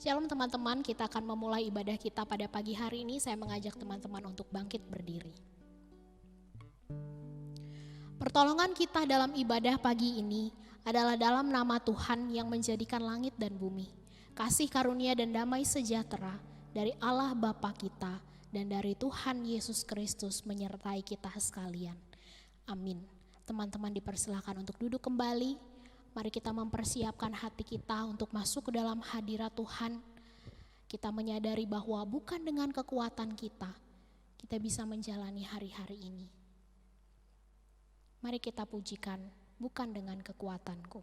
Shalom teman-teman, kita akan memulai ibadah kita pada pagi hari ini. Saya mengajak teman-teman untuk bangkit berdiri. Pertolongan kita dalam ibadah pagi ini adalah dalam nama Tuhan yang menjadikan langit dan bumi. Kasih karunia dan damai sejahtera dari Allah Bapa kita dan dari Tuhan Yesus Kristus menyertai kita sekalian. Amin. Teman-teman dipersilakan untuk duduk kembali. Mari kita mempersiapkan hati kita untuk masuk ke dalam hadirat Tuhan. Kita menyadari bahwa bukan dengan kekuatan kita bisa menjalani hari-hari ini. Mari kita pujikan, bukan dengan kekuatanku.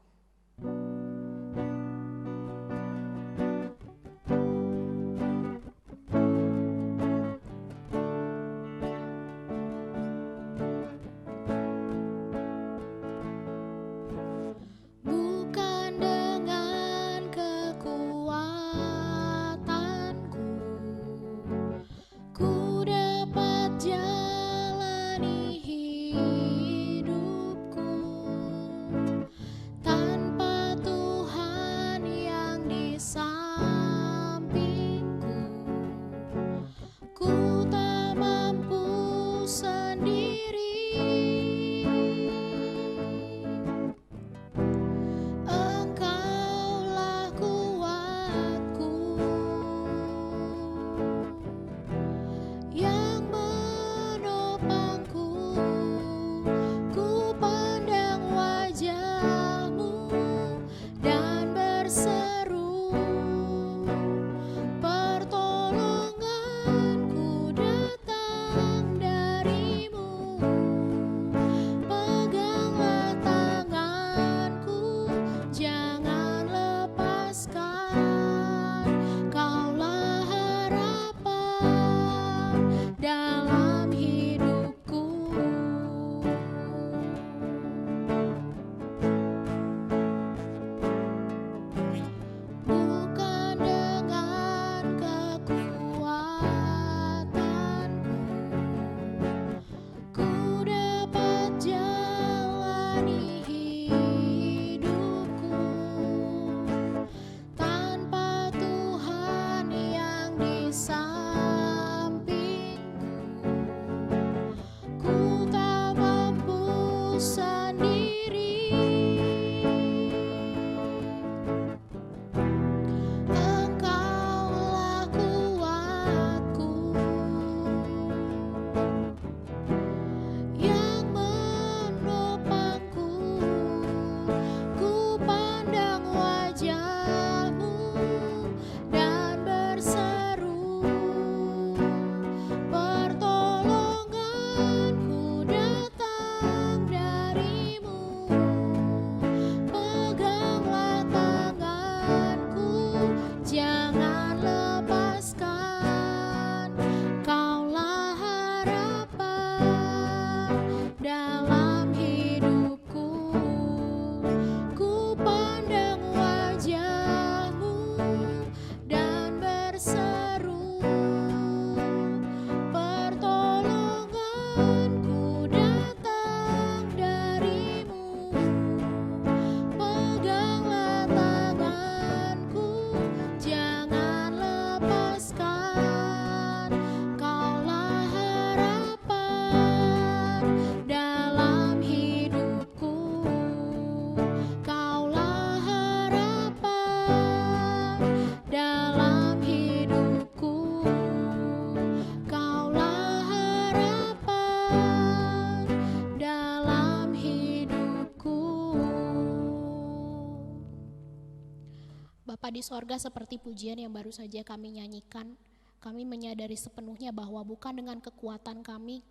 Bapa di sorga, seperti pujian yang baru saja kami nyanyikan, kami menyadari sepenuhnya bahwa bukan dengan kekuatan kami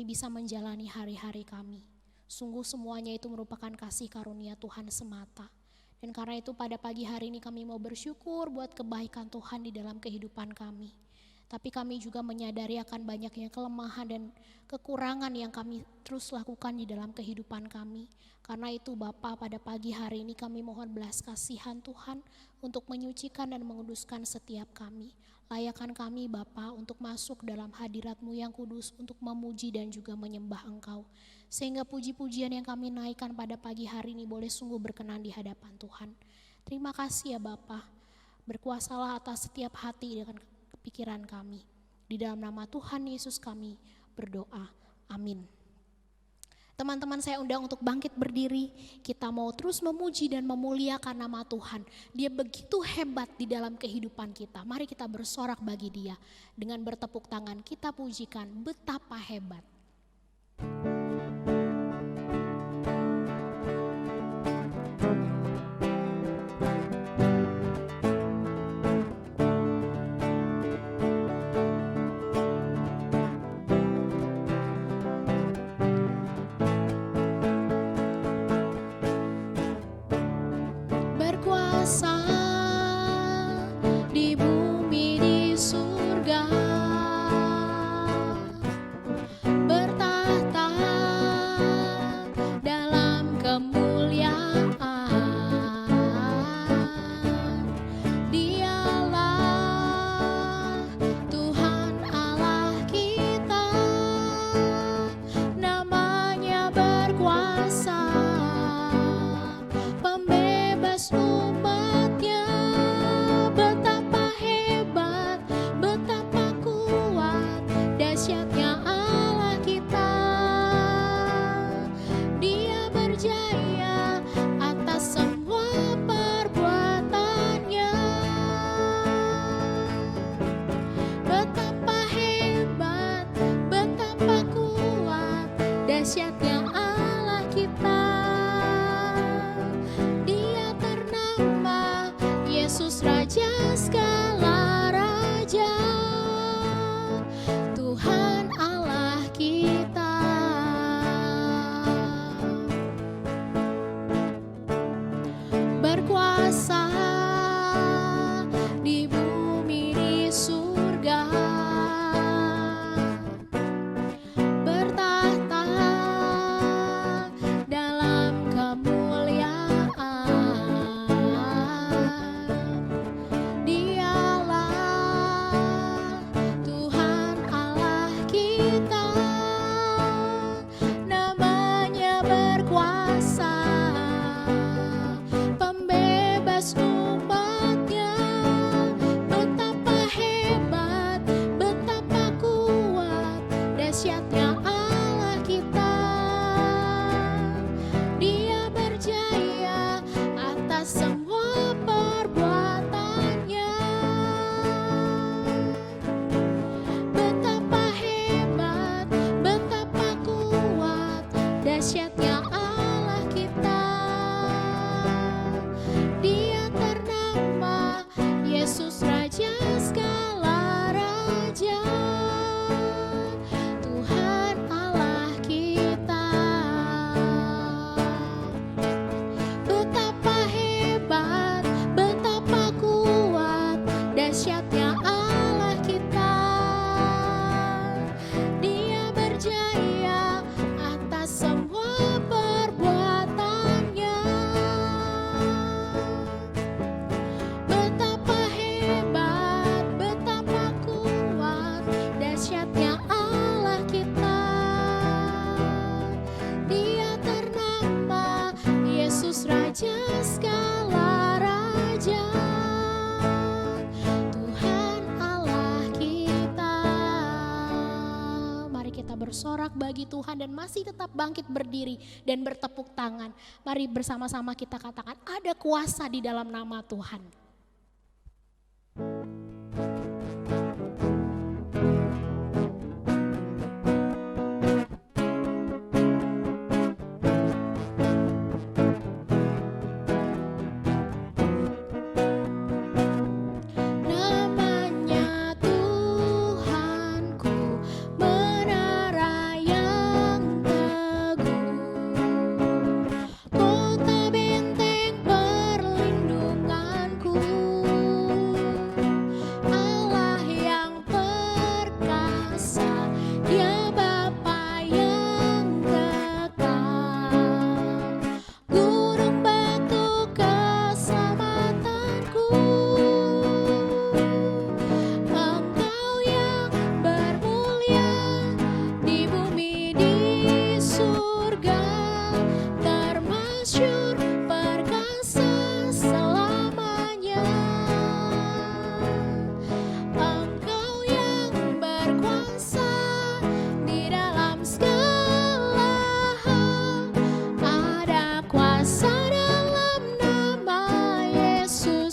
bisa menjalani hari-hari kami. Sungguh semuanya itu merupakan kasih karunia Tuhan semata. Dan karena itu pada pagi hari ini kami mau bersyukur buat kebaikan Tuhan di dalam kehidupan kami. Tapi kami juga menyadari akan banyaknya kelemahan dan kekurangan yang kami terus lakukan di dalam kehidupan kami. Karena itu Bapa, pada pagi hari ini kami mohon belas kasihan Tuhan untuk menyucikan dan menguduskan setiap kami. Layakan kami Bapa untuk masuk dalam hadirat-Mu yang kudus untuk memuji dan juga menyembah Engkau. Sehingga puji-pujian yang kami naikkan pada pagi hari ini boleh sungguh berkenan di hadapan Tuhan. Terima kasih ya Bapa. Berkuasalah atas setiap hati dengan pikiran kami. Di dalam nama Tuhan Yesus kami berdoa. Amin. Teman-teman, saya undang untuk bangkit berdiri. Kita mau terus memuji dan memuliakan nama Tuhan. Dia begitu hebat di dalam kehidupan kita. Mari kita bersorak bagi Dia. Dengan bertepuk tangan kita pujikan betapa hebat. Berkuasa di bumi di surga, bertahta dalam kemuliaan. Dialah Tuhan Allah kita, namanya berkuasa, pembebas umatnya. Betapa hebat, betapa kuat, dahsyatnya Allah kita. Dia berjaya atas semua perbuatannya. Betapa hebat, betapa kuat, dahsyatnya Allah kita. Dia ternama Yesus Raja segala raja, Tuhan Allah kita. Berkuasa di bumi di surga, bertahta dalam kemuliaan. Dialah Tuhan Allah kita, namanya berkuasa, pembebas umatnya. Betapa hebat, betapa kuat, dahsyatnya Allah kita. Dia berjaya atas semua perbuatannya. Betapa hebat, betapa kuat, dahsyatnya Allah kita. Dia ternama Yesus Raja segala raja, Tuhan Allah kita. Betapa hebat, betapa kuat, dahsyatnya Allah kita. Dia berjaya atas semua perbuatannya. Betapa hebat, betapa kuat, dahsyatnya Allah kita. Dia ternama Yesus Raja segala raja, Tuhan Allah kita. Mari kita bersorak bagi Tuhan dan masih tetap bangkit berdiri dan bertepuk tangan. Mari bersama-sama kita katakan, ada kuasa di dalam nama Tuhan. Namanya Tuhanku, menara yang teguh, kota benteng perlindunganku.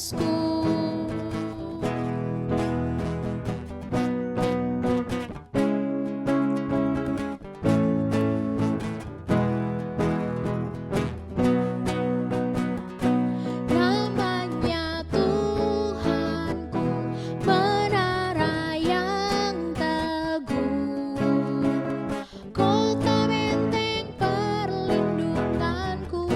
Yesusku. Namanya Tuhanku, menara yang teguh, kota benteng perlindunganku,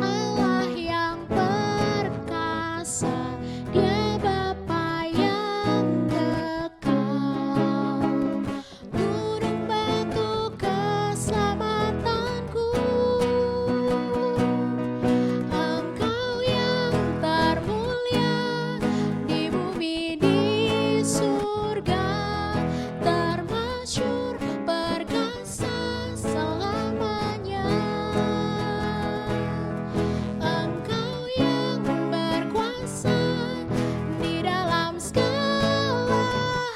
Allah yang perkasa, Dia Bapa yang kekal, gunung batu keselamatanku. Engkau yang termulia di bumi di surga, termasyhur perkasa selamanya. Engkau yang berkuasa di dalam segala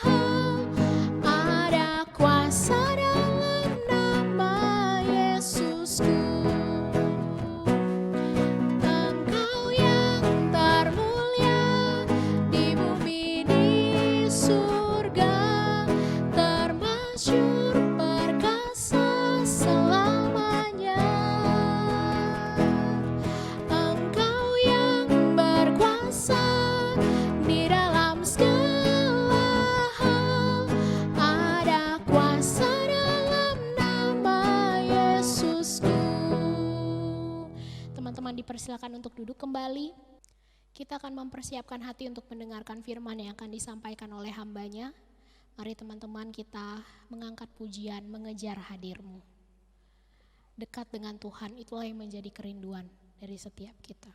hal, ada kuasa dalam nama Yesusku. Engkau yang termulia di bumi di surga, termasyhur perkasa selamanya. Engkau yang berkuasa di dalam segala hal, ada kuasa dalam nama Yesusku. Teman-teman dipersilakan untuk duduk kembali. Kita akan mempersiapkan hati untuk mendengarkan firman yang akan disampaikan oleh hambanya. Mari teman-teman kita mengangkat pujian, mengejar hadir-Mu. Dekat dengan Tuhan, itulah yang menjadi kerinduan dari setiap kita.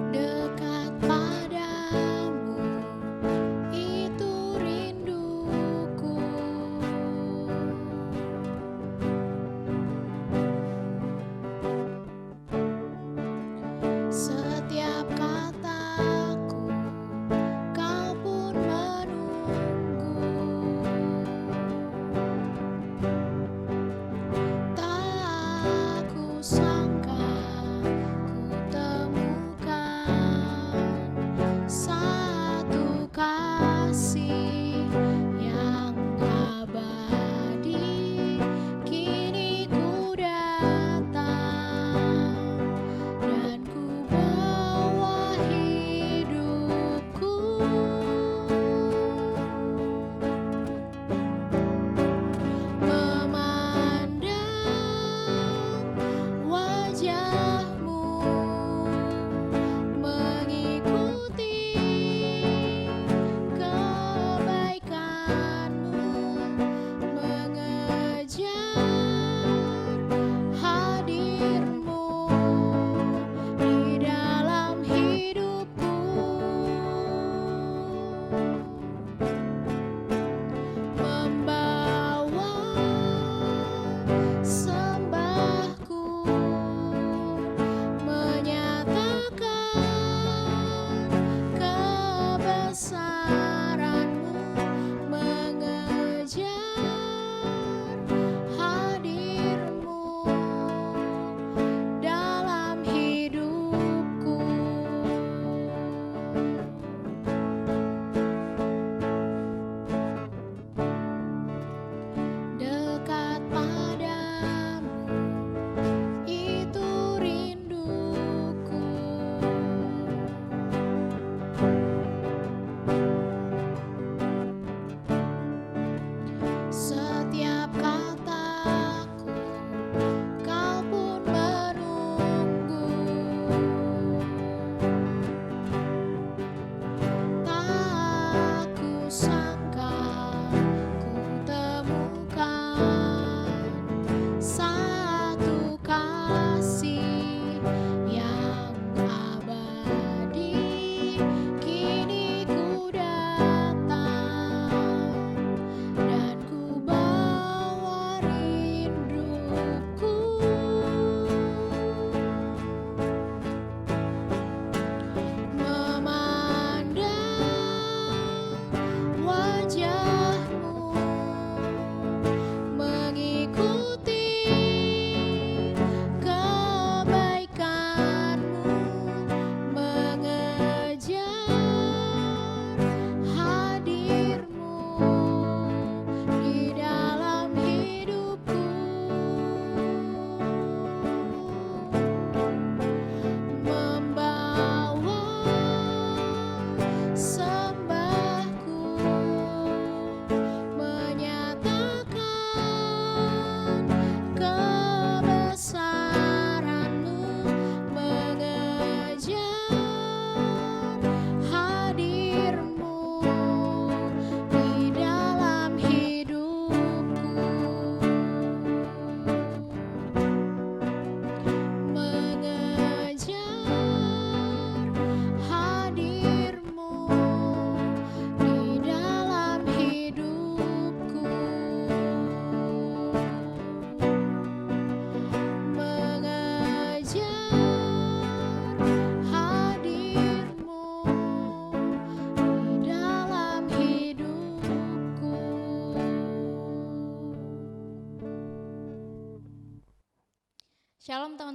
Dekat padamu, itu rinduku.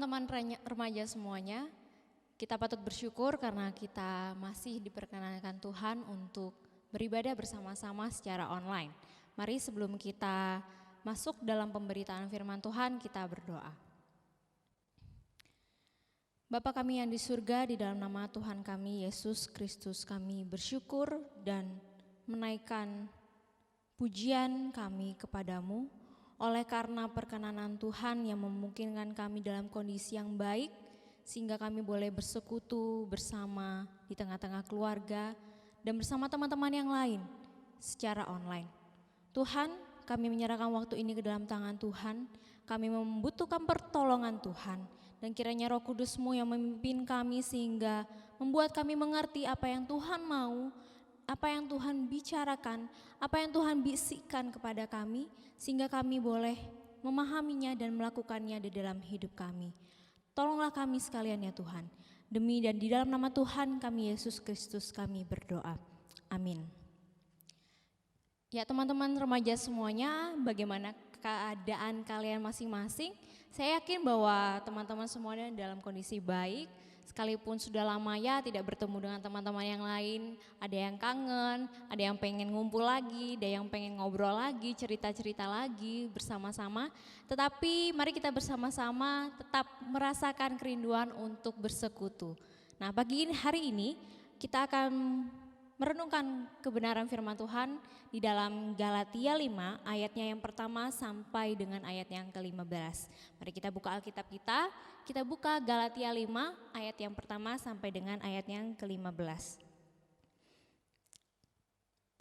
teman-teman remaja semuanya, kita patut bersyukur karena kita masih diperkenankan Tuhan untuk beribadah bersama-sama secara online. Mari sebelum kita masuk dalam pemberitaan firman Tuhan, kita berdoa. Bapa kami yang di surga, di dalam nama Tuhan kami Yesus Kristus, kami bersyukur dan menaikkan pujian kami kepadamu oleh karena perkenanan Tuhan yang memungkinkan kami dalam kondisi yang baik sehingga kami boleh bersekutu bersama di tengah-tengah keluarga dan bersama teman-teman yang lain secara online. Tuhan, kami menyerahkan waktu ini ke dalam tangan Tuhan. Kami membutuhkan pertolongan Tuhan. Dan kiranya Roh Kudus-Mu yang memimpin kami sehingga membuat kami mengerti apa yang Tuhan mau, apa yang Tuhan bicarakan, apa yang Tuhan bisikkan kepada kami, sehingga kami boleh memahaminya dan melakukannya di dalam hidup kami. Tolonglah kami sekalian ya Tuhan. Demi dan di dalam nama Tuhan kami Yesus Kristus kami berdoa. Amin. Ya teman-teman remaja semuanya, bagaimana keadaan kalian masing-masing? Saya yakin bahwa teman-teman semuanya dalam kondisi baik, sekalipun sudah lama ya tidak bertemu dengan teman-teman yang lain, ada yang kangen, ada yang pengen ngumpul lagi, ada yang pengen ngobrol lagi, cerita-cerita lagi bersama-sama. Tetapi mari kita bersama-sama tetap merasakan kerinduan untuk bersekutu. Nah pagi hari ini kita akan merenungkan kebenaran firman Tuhan di dalam Galatia 5 ayatnya yang pertama sampai dengan ayat yang ke-15. Mari kita buka Alkitab kita buka Galatia 5 ayat yang pertama sampai dengan ayat yang ke-15.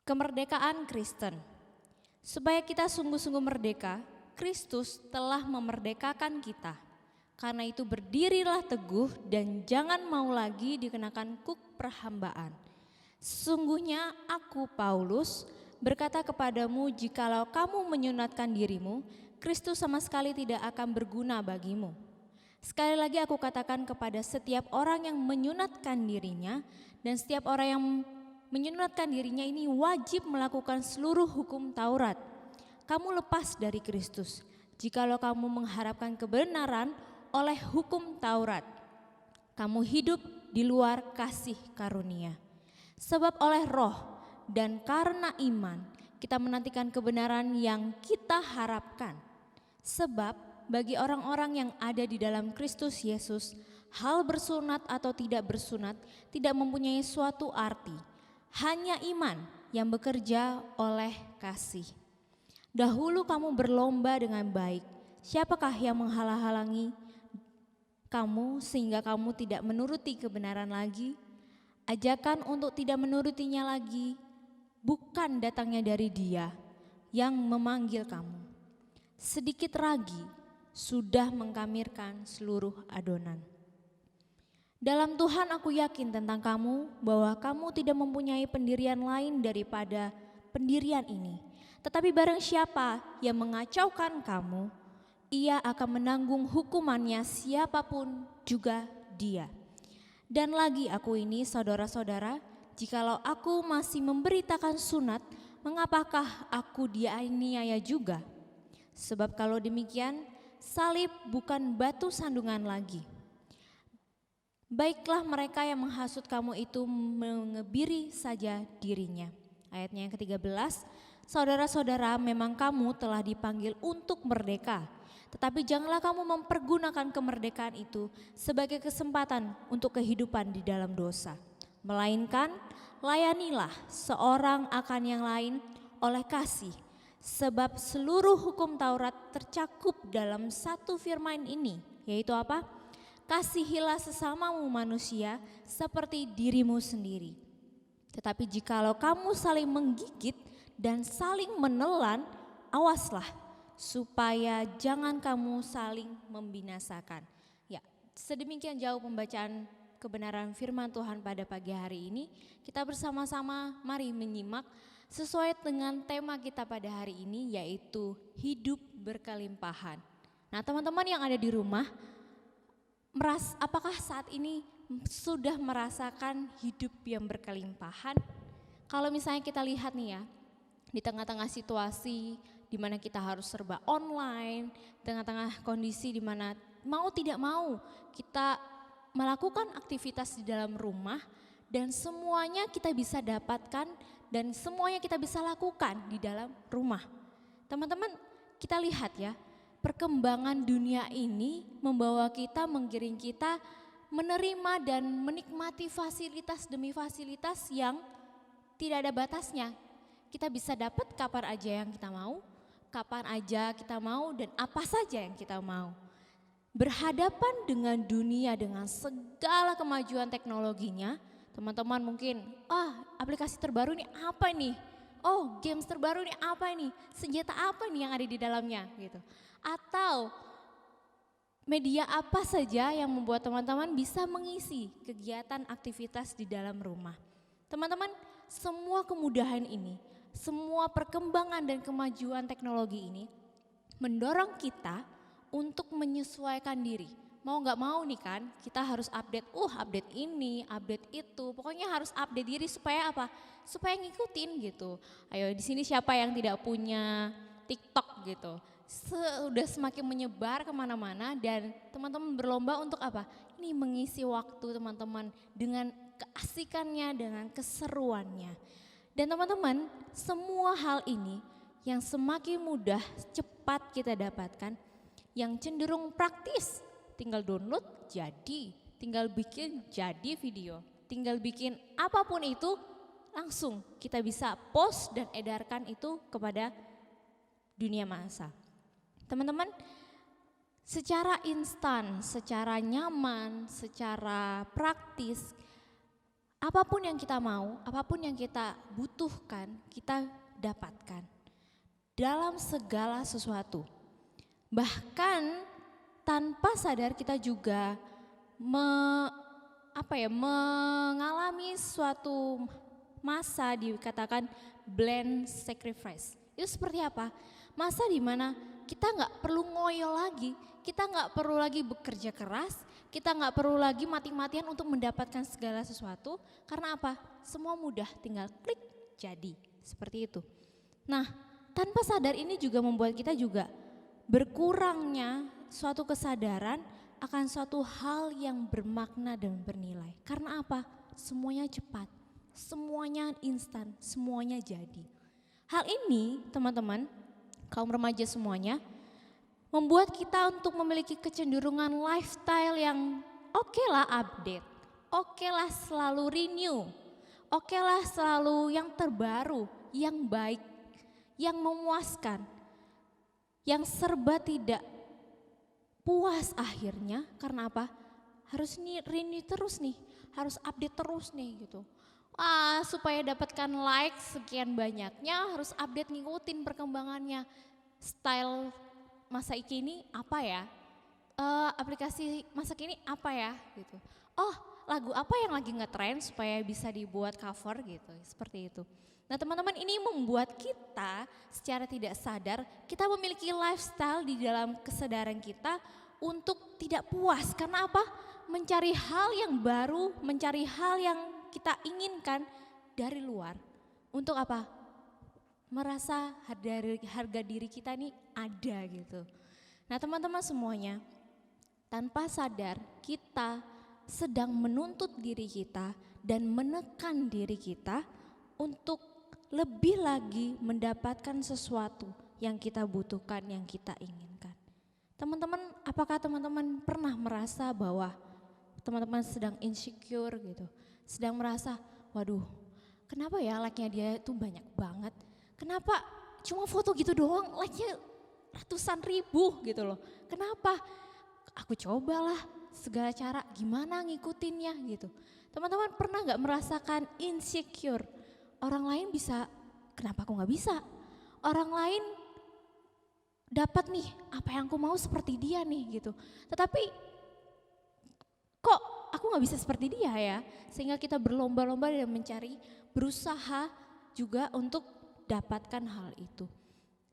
Kemerdekaan Kristen. Supaya kita sungguh-sungguh merdeka, Kristus telah memerdekakan kita. Karena itu berdirilah teguh dan jangan mau lagi dikenakan kuk perhambaan. Sesungguhnya aku Paulus berkata kepadamu, jikalau kamu menyunatkan dirimu, Kristus sama sekali tidak akan berguna bagimu. Sekali lagi aku katakan kepada setiap orang yang menyunatkan dirinya, dan setiap orang yang menyunatkan dirinya ini wajib melakukan seluruh hukum Taurat. Kamu lepas dari Kristus, jikalau kamu mengharapkan kebenaran oleh hukum Taurat. Kamu hidup di luar kasih karunia. Sebab oleh roh dan karena iman kita menantikan kebenaran yang kita harapkan. Sebab bagi orang-orang yang ada di dalam Kristus Yesus, hal bersunat atau tidak bersunat tidak mempunyai suatu arti. Hanya iman yang bekerja oleh kasih. Dahulu kamu berlomba dengan baik. Siapakah yang menghalang-halangi kamu sehingga kamu tidak menuruti kebenaran lagi? Ajakan untuk tidak menurutinya lagi bukan datangnya dari Dia yang memanggil kamu. Sedikit ragi sudah mengkamirkan seluruh adonan. Dalam Tuhan aku yakin tentang kamu bahwa kamu tidak mempunyai pendirian lain daripada pendirian ini. Tetapi barang siapa yang mengacaukan kamu, ia akan menanggung hukumannya siapapun juga dia. Dan lagi aku ini saudara-saudara, jikalau aku masih memberitakan sunat, mengapakah aku dianiaya juga? Sebab kalau demikian, salib bukan batu sandungan lagi. Baiklah mereka yang menghasut kamu itu mengebiri saja dirinya. Ayatnya yang ke-13, saudara-saudara memang kamu telah dipanggil untuk merdeka. Tetapi janganlah kamu mempergunakan kemerdekaan itu sebagai kesempatan untuk kehidupan di dalam dosa. Melainkan layanilah seorang akan yang lain oleh kasih. Sebab seluruh hukum Taurat tercakup dalam satu firman ini, yaitu apa? Kasihilah sesamamu manusia seperti dirimu sendiri. Tetapi jikalau kamu saling menggigit dan saling menelan, awaslah supaya jangan kamu saling membinasakan. Ya, sedemikian jauh pembacaan kebenaran firman Tuhan pada pagi hari ini. Kita bersama-sama mari menyimak sesuai dengan tema kita pada hari ini, yaitu hidup berkelimpahan. Nah teman-teman yang ada di rumah, apakah saat ini sudah merasakan hidup yang berkelimpahan? Kalau misalnya kita lihat nih ya, di tengah-tengah situasi di mana kita harus serba online, tengah-tengah kondisi di mana mau tidak mau kita melakukan aktivitas di dalam rumah dan semuanya kita bisa dapatkan dan semuanya kita bisa lakukan di dalam rumah. Teman-teman, kita lihat ya, perkembangan dunia ini membawa kita, menggiring kita menerima dan menikmati fasilitas demi fasilitas yang tidak ada batasnya. Kita bisa dapat kapan aja yang kita mau, kapan aja kita mau dan apa saja yang kita mau. Berhadapan dengan dunia dengan segala kemajuan teknologinya, teman-teman mungkin, aplikasi terbaru ini apa nih? Oh, games terbaru ini apa ini? Senjata apa nih yang ada di dalamnya gitu. Atau media apa saja yang membuat teman-teman bisa mengisi kegiatan aktivitas di dalam rumah. Teman-teman, semua kemudahan ini, semua perkembangan dan kemajuan teknologi ini mendorong kita untuk menyesuaikan diri. Mau gak mau nih kan, kita harus update, update ini, update itu. Pokoknya harus update diri supaya apa? Supaya ngikutin gitu. Ayo di sini siapa yang tidak punya TikTok gitu. Sudah semakin menyebar kemana-mana dan teman-teman berlomba untuk apa? Ini mengisi waktu teman-teman dengan keasikannya, dengan keseruannya. Dan teman-teman, semua hal ini yang semakin mudah, cepat kita dapatkan, yang cenderung praktis, tinggal download jadi, tinggal bikin jadi video, tinggal bikin apapun itu langsung kita bisa post dan edarkan itu kepada dunia massa. Teman-teman, secara instan, secara nyaman, secara praktis, apapun yang kita mau, apapun yang kita butuhkan, kita dapatkan dalam segala sesuatu. Bahkan tanpa sadar kita juga mengalami suatu masa dikatakan blind sacrifice. Itu seperti apa? Masa di mana kita nggak perlu ngoyo lagi, kita nggak perlu lagi bekerja keras, kita nggak perlu lagi mati-matian untuk mendapatkan segala sesuatu. Karena apa? Semua mudah, tinggal klik jadi, seperti itu. Nah, tanpa sadar ini juga membuat kita juga berkurangnya suatu kesadaran akan suatu hal yang bermakna dan bernilai. Karena apa? Semuanya cepat, semuanya instan, semuanya jadi. Hal ini teman-teman, kaum remaja semuanya, membuat kita untuk memiliki kecenderungan lifestyle yang oke lah update, oke lah selalu renew, oke lah selalu yang terbaru, yang baik, yang memuaskan, yang serba tidak puas akhirnya. Karena apa? Harus renew terus nih, harus update terus nih gitu. Supaya dapatkan like sekian banyaknya harus update, ngikutin perkembangannya. Style masa kini apa ya? Aplikasi masa kini apa ya gitu. Lagu apa yang lagi ngetrend supaya bisa dibuat cover gitu, seperti itu. Nah teman-teman, ini membuat kita secara tidak sadar kita memiliki lifestyle di dalam kesadaran kita untuk tidak puas. Karena apa? Mencari hal yang baru, mencari hal yang kita inginkan dari luar. Untuk apa? Merasa harga diri kita ini ada gitu. Nah teman-teman semuanya, tanpa sadar kita sedang menuntut diri kita dan menekan diri kita untuk lebih lagi mendapatkan sesuatu yang kita butuhkan, yang kita inginkan. Teman-teman, apakah teman-teman pernah merasa bahwa teman-teman sedang insecure gitu, sedang merasa, waduh, kenapa ya like-nya dia itu banyak banget? Kenapa cuma foto gitu doang, like-nya ratusan ribu gitu loh. Kenapa? Aku cobalah segala cara, gimana ngikutinnya gitu. Teman-teman pernah gak merasakan insecure? Orang lain bisa, kenapa aku gak bisa? Orang lain dapat nih, apa yang aku mau seperti dia nih gitu. Tetapi kok aku gak bisa seperti dia ya? Sehingga kita berlomba-lomba dan mencari, berusaha juga untuk dapatkan hal itu.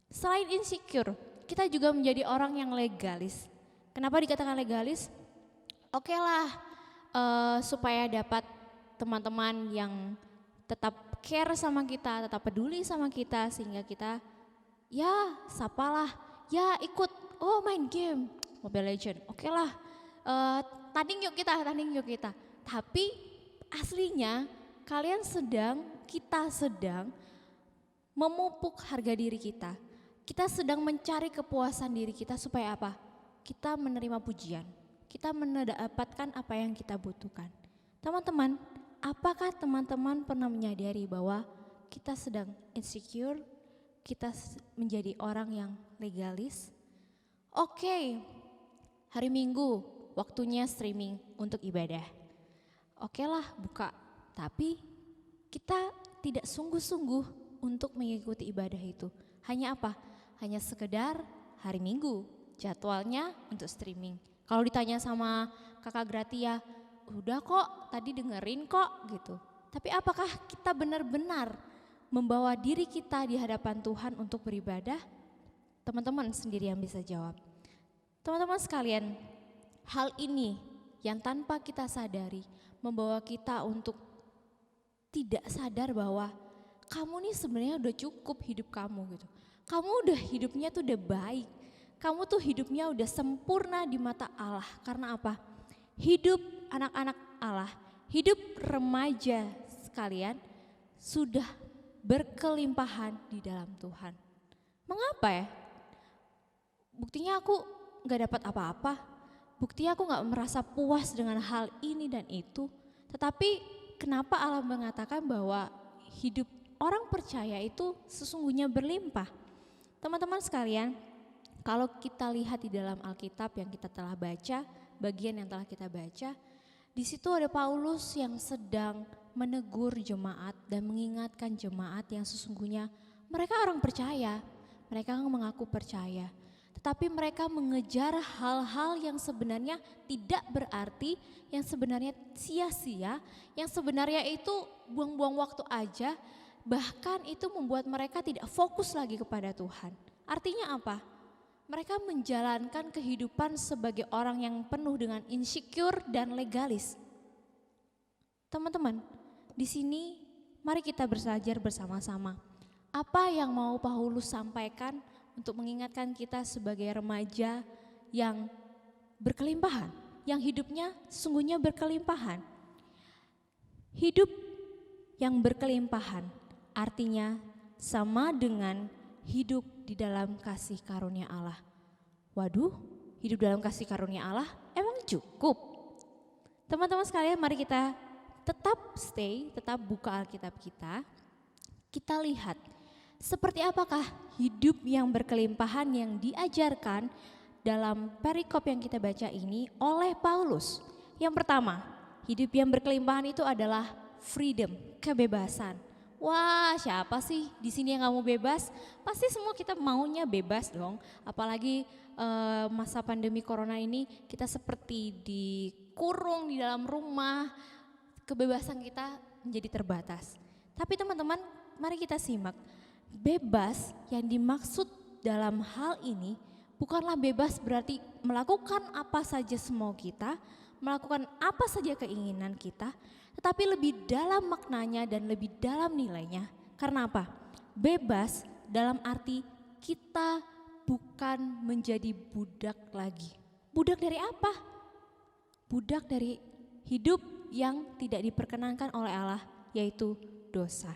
Selain insecure, kita juga menjadi orang yang legalis. Kenapa dikatakan legalis? Oke lah, supaya dapat teman-teman yang tetap care sama kita, tetap peduli sama kita, sehingga kita ya sapalah, ya ikut, main game, Mobile Legend. Oke lah, tanding yuk kita. Tapi aslinya kita sedang memupuk harga diri kita. Kita sedang mencari kepuasan diri kita supaya apa? Kita menerima pujian. Kita mendapatkan apa yang kita butuhkan. Teman-teman, apakah teman-teman pernah menyadari bahwa kita sedang insecure? Kita menjadi orang yang legalis? Oke, hari Minggu waktunya streaming untuk ibadah. Oke lah, buka. Tapi kita tidak sungguh-sungguh untuk mengikuti ibadah itu. Hanya apa? Hanya sekedar hari Minggu jadwalnya untuk streaming. Kalau ditanya sama kakak Gratia, udah kok tadi dengerin kok gitu. Tapi apakah kita benar-benar membawa diri kita di hadapan Tuhan untuk beribadah? Teman-teman sendiri yang bisa jawab. Teman-teman sekalian, hal ini yang tanpa kita sadari membawa kita untuk tidak sadar bahwa kamu nih sebenarnya udah cukup hidup kamu gitu. Kamu udah hidupnya tuh udah baik. Kamu tuh hidupnya udah sempurna di mata Allah. Karena apa? Hidup anak-anak Allah, hidup remaja sekalian sudah berkelimpahan di dalam Tuhan. Mengapa ya? Buktinya aku gak dapat apa-apa. Buktinya aku gak merasa puas dengan hal ini dan itu. Tetapi kenapa Allah mengatakan bahwa hidup orang percaya itu sesungguhnya berlimpah? Teman-teman sekalian, kalau kita lihat di dalam Alkitab yang kita telah baca, bagian yang telah kita baca, di situ ada Paulus yang sedang menegur jemaat dan mengingatkan jemaat yang sesungguhnya mereka orang percaya, mereka mengaku percaya. Tetapi mereka mengejar hal-hal yang sebenarnya tidak berarti, yang sebenarnya sia-sia, yang sebenarnya itu buang-buang waktu aja, bahkan itu membuat mereka tidak fokus lagi kepada Tuhan. Artinya apa? Mereka menjalankan kehidupan sebagai orang yang penuh dengan insecure dan legalis. Teman-teman, di sini mari kita belajar bersama-sama. Apa yang mau Paulus sampaikan untuk mengingatkan kita sebagai remaja yang berkelimpahan, yang hidupnya sesungguhnya berkelimpahan. Hidup yang berkelimpahan artinya sama dengan hidup di dalam kasih karunia Allah. Waduh, hidup dalam kasih karunia Allah emang cukup? Teman-teman sekalian, mari kita tetap buka Alkitab kita. Kita lihat seperti apakah hidup yang berkelimpahan yang diajarkan dalam perikop yang kita baca ini oleh Paulus. Yang pertama, hidup yang berkelimpahan itu adalah freedom, kebebasan. Wah, siapa sih di sini yang gak mau bebas? Pasti semua kita maunya bebas dong. Apalagi masa pandemi corona ini kita seperti dikurung di dalam rumah. Kebebasan kita menjadi terbatas. Tapi teman-teman, mari kita simak. Bebas yang dimaksud dalam hal ini bukanlah bebas berarti melakukan apa saja semau kita, melakukan apa saja keinginan kita, tetapi lebih dalam maknanya dan lebih dalam nilainya. Karena apa? Bebas dalam arti kita bukan menjadi budak lagi. Budak dari apa? Budak dari hidup yang tidak diperkenankan oleh Allah, yaitu dosa.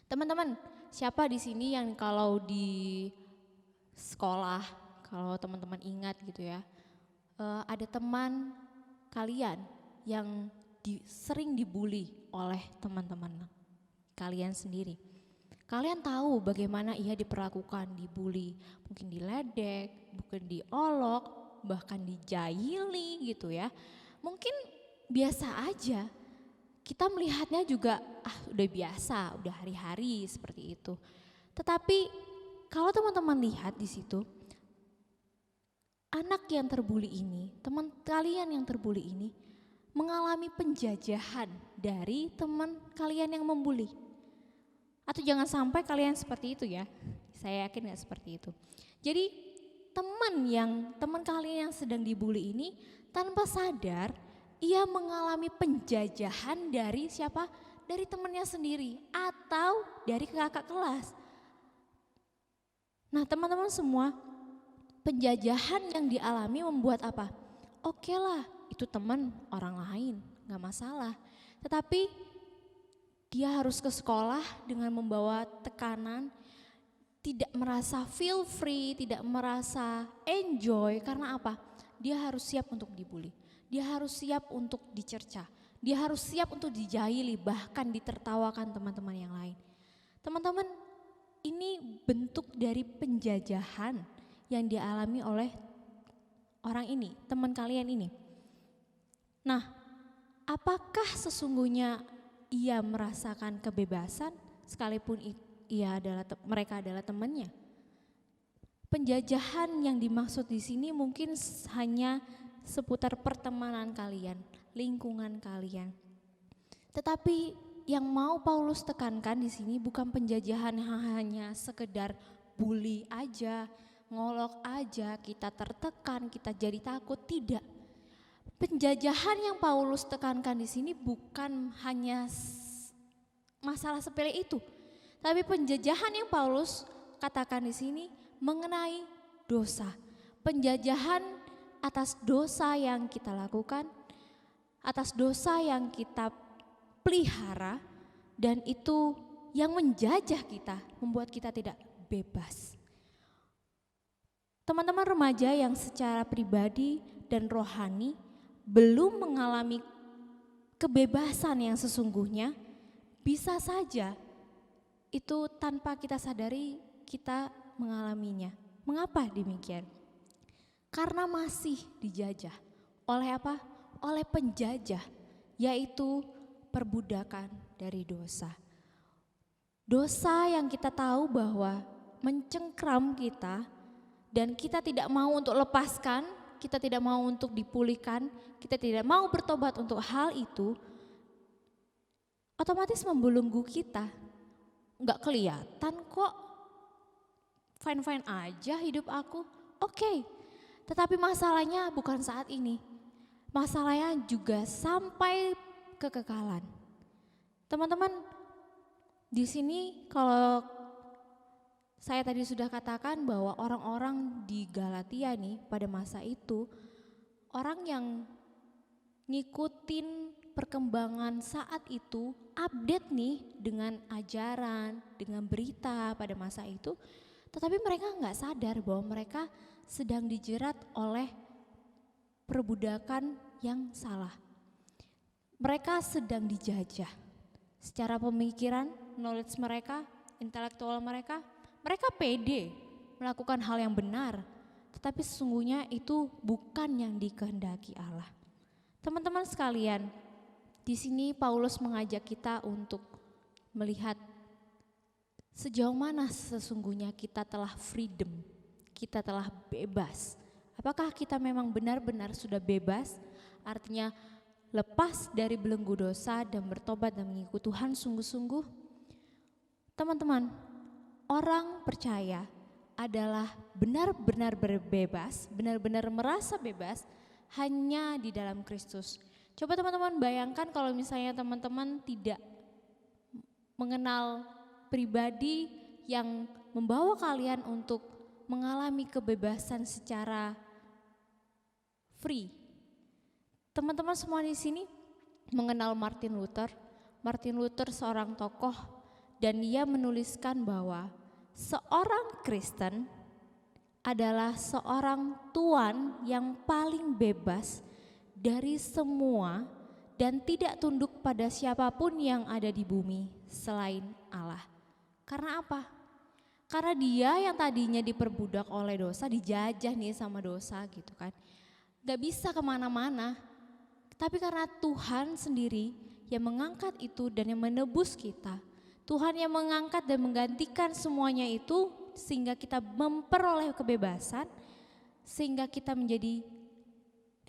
Teman-teman, siapa di sini yang kalau di sekolah, kalau teman-teman ingat gitu ya, ada teman kalian yang sering dibully oleh teman-teman kalian sendiri. Kalian tahu bagaimana ia diperlakukan, dibully, mungkin diledek, mungkin diolok, bahkan dijahili gitu ya. Mungkin biasa aja. Kita melihatnya juga udah biasa, udah hari-hari seperti itu. Tetapi kalau teman-teman lihat di situ, anak yang terbuli ini, teman kalian yang terbuli ini mengalami penjajahan dari teman kalian yang membuli. Atau jangan sampai kalian seperti itu ya. Saya yakin gak seperti itu. Jadi teman kalian yang sedang dibuli ini tanpa sadar ia mengalami penjajahan dari siapa? Dari temannya sendiri atau dari kakak kelas. Nah teman-teman semua, penjajahan yang dialami membuat apa? Oke lah, itu teman orang lain, gak masalah. Tetapi dia harus ke sekolah dengan membawa tekanan, tidak merasa feel free, tidak merasa enjoy. Karena apa? Dia harus siap untuk dibully, dia harus siap untuk dicerca, dia harus siap untuk dijahili, bahkan ditertawakan teman-teman yang lain. Teman-teman, ini bentuk dari penjajahan yang dialami oleh orang ini, teman kalian ini. Nah, apakah sesungguhnya ia merasakan kebebasan sekalipun mereka adalah temannya? Penjajahan yang dimaksud di sini mungkin hanya seputar pertemanan kalian, lingkungan kalian. Tetapi yang mau Paulus tekankan di sini bukan penjajahan hanya sekedar bully aja, ngolok aja, kita tertekan, kita jadi takut, tidak. Penjajahan yang Paulus tekankan di sini bukan hanya masalah sepele itu, tapi penjajahan yang Paulus katakan di sini mengenai dosa. Penjajahan atas dosa yang kita lakukan, atas dosa yang kita pelihara, dan itu yang menjajah kita, membuat kita tidak bebas. Teman-teman remaja yang secara pribadi dan rohani belum mengalami kebebasan yang sesungguhnya, bisa saja itu tanpa kita sadari kita mengalaminya. Mengapa demikian? Karena masih dijajah oleh apa? Oleh penjajah, yaitu perbudakan dari dosa. Dosa yang kita tahu bahwa mencengkram kita dan kita tidak mau untuk lepaskan, kita tidak mau untuk dipulihkan, kita tidak mau bertobat untuk hal itu, otomatis membelenggu kita. Enggak kelihatan kok, fine-fine aja hidup aku, oke. Tetapi masalahnya bukan saat ini, masalahnya juga sampai kekekalan. Teman-teman, di sini kalau saya tadi sudah katakan bahwa orang-orang di Galatia nih pada masa itu, orang yang ngikutin perkembangan saat itu, update nih dengan ajaran, dengan berita pada masa itu, tetapi mereka nggak sadar bahwa mereka sedang dijerat oleh perbudakan yang salah. Mereka sedang dijajah secara pemikiran, knowledge mereka, intelektual mereka pede melakukan hal yang benar, tetapi sesungguhnya itu bukan yang dikehendaki Allah. Teman-teman sekalian, di sini Paulus mengajak kita untuk melihat sejauh mana sesungguhnya kita telah freedom, kita telah bebas. Apakah kita memang benar-benar sudah bebas? Artinya lepas dari belenggu dosa dan bertobat dan mengikuti Tuhan sungguh-sungguh. Teman-teman, orang percaya adalah benar-benar berbebas, benar-benar merasa bebas hanya di dalam Kristus. Coba teman-teman bayangkan kalau misalnya teman-teman tidak mengenal pribadi yang membawa kalian untuk mengalami kebebasan secara free. Teman-teman semua di sini mengenal Martin Luther. Martin Luther seorang tokoh dan dia menuliskan bahwa seorang Kristen adalah seorang tuan yang paling bebas dari semua dan tidak tunduk pada siapapun yang ada di bumi selain Allah. Karena apa? Karena dia yang tadinya diperbudak oleh dosa, dijajah nih sama dosa gitu kan. Gak bisa kemana-mana. Tapi karena Tuhan sendiri yang mengangkat itu dan yang menebus kita. Tuhan yang mengangkat dan menggantikan semuanya itu sehingga kita memperoleh kebebasan. Sehingga kita menjadi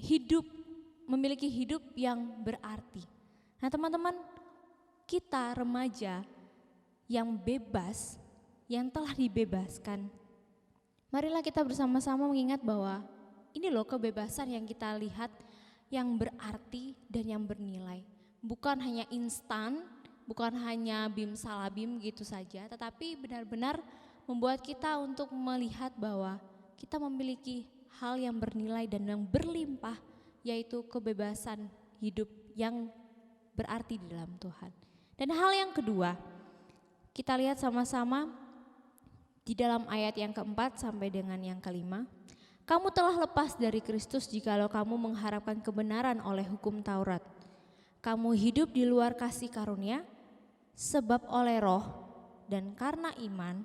hidup, memiliki hidup yang berarti. Nah teman-teman, kita remaja yang bebas, yang telah dibebaskan. Marilah kita bersama-sama mengingat bahwa ini loh kebebasan yang kita lihat yang berarti dan yang bernilai. Bukan hanya instan, bukan hanya bim salabim gitu saja, tetapi benar-benar membuat kita untuk melihat bahwa kita memiliki hal yang bernilai dan yang berlimpah, yaitu kebebasan hidup yang berarti di dalam Tuhan. Dan hal yang kedua, kita lihat sama-sama di dalam ayat yang keempat sampai dengan yang kelima. Kamu telah lepas dari Kristus jikalau kamu mengharapkan kebenaran oleh hukum Taurat. Kamu hidup di luar kasih karunia, sebab oleh Roh dan karena iman